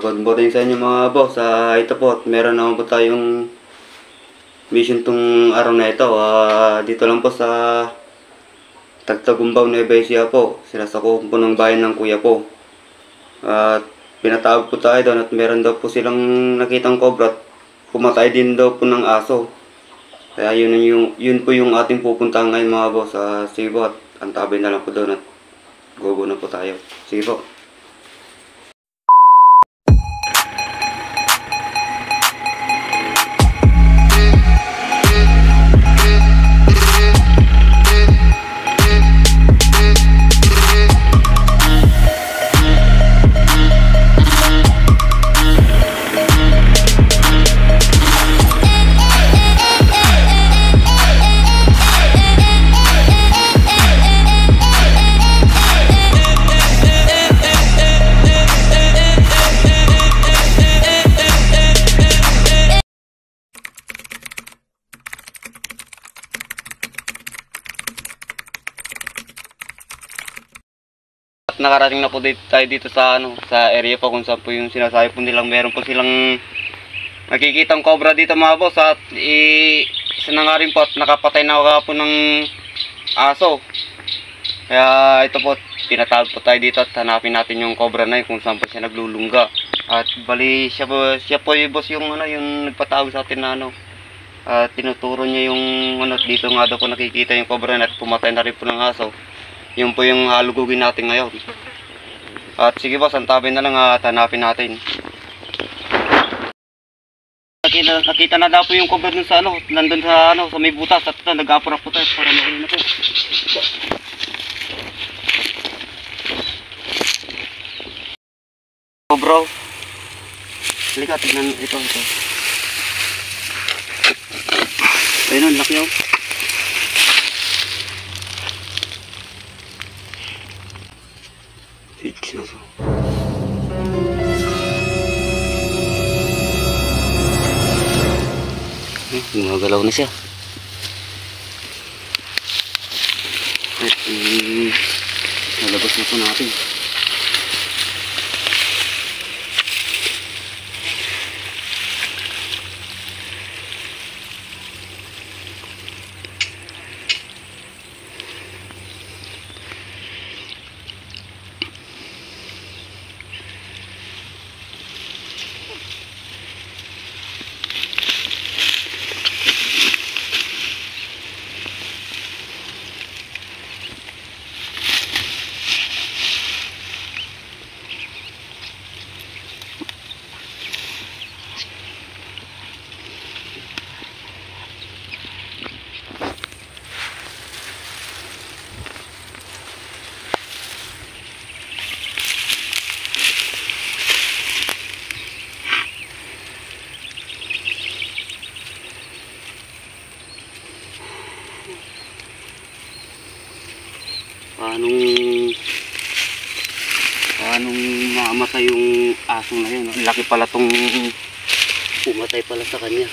Good morning sa inyo mga boss. Ito po, meron naman po tayong mission tong araw na ito. Dito lang po sa Tagtagumbaw, Nueva Ecija po. Sinasako po ng bayan ng kuya po. At pinatawag po tayo doon at meron daw po silang nakitang cobra at pumatay din daw po ng aso. Kaya yun po yung ating pupuntahan ngayon mga boss. Sige po, at antabay na lang po doon at go na po tayo. Sige po. Nakarating na po tayo dito sa sa area po kung saan po yung sinasabi po nilang meron po silang nakikitang cobra dito mga boss. At isa na nga rin po at nakapatay na po ng aso. Kaya ito po, pinatawag po tayo dito at hanapin natin yung cobra na yun kung saan po siya naglulungga. At bali siya po yung boss yung yung nagpatawag sa atin na at tinuturo niya yung dito nga daw po nakikita yung cobra na at pumatay na rin po ng aso. Yun po yung halugugin natin ngayon. At sige boss, antabay na lang at hanapin natin. Nakita na daw po yung cobra dun sa nandun sa sa may butas at nag-apura po tayo para makita na po. Cobra. Halika, tignan ito. Ayun, laki yun. Gumagalaw na siya. At nalabas na po natin. Paanong mamatay yung aso na yun? Laki pala tong pumatay pala sa kanya.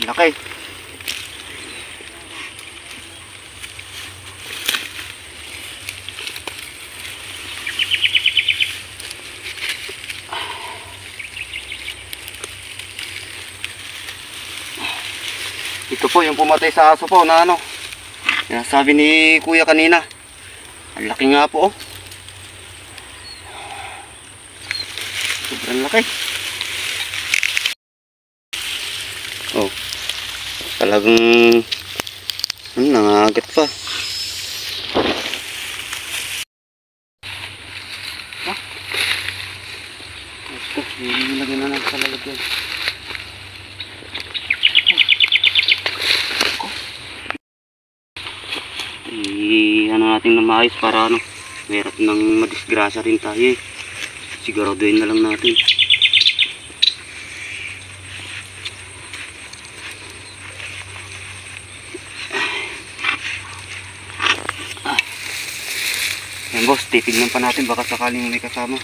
Laki. Ito po yung pumatay sa aso po na sabi ni kuya kanina. Ang laki nga po sobrang laki. Talagang nangagat pa. Ito, nilagyan na lang sa lalagyan. natin na maayos para ano, mahirap nang madisgrasya rin tayo eh. Siguraduhin na lang natin. Ayan boss, titignan pa natin baka sakaling may kasama.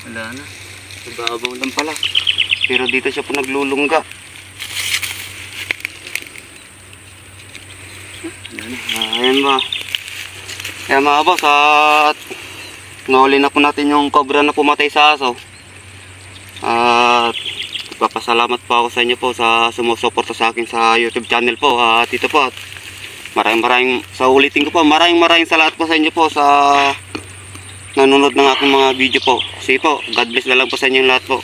Wala na. Ibabaw lang pala. Pero dito siya po naglulungga. Ayan ba. Kaya mga boss, at nahuli na po natin yung cobra na pumatay sa aso. At papasalamat po ako sa inyo po sa sumusuporta sa akin sa YouTube channel po. At ito po, maraming sa ulitin ko po, maraming salamat po sa inyo po sa nanonood ng aking mga video po. Sige po, God bless na lang po sa inyo lahat po.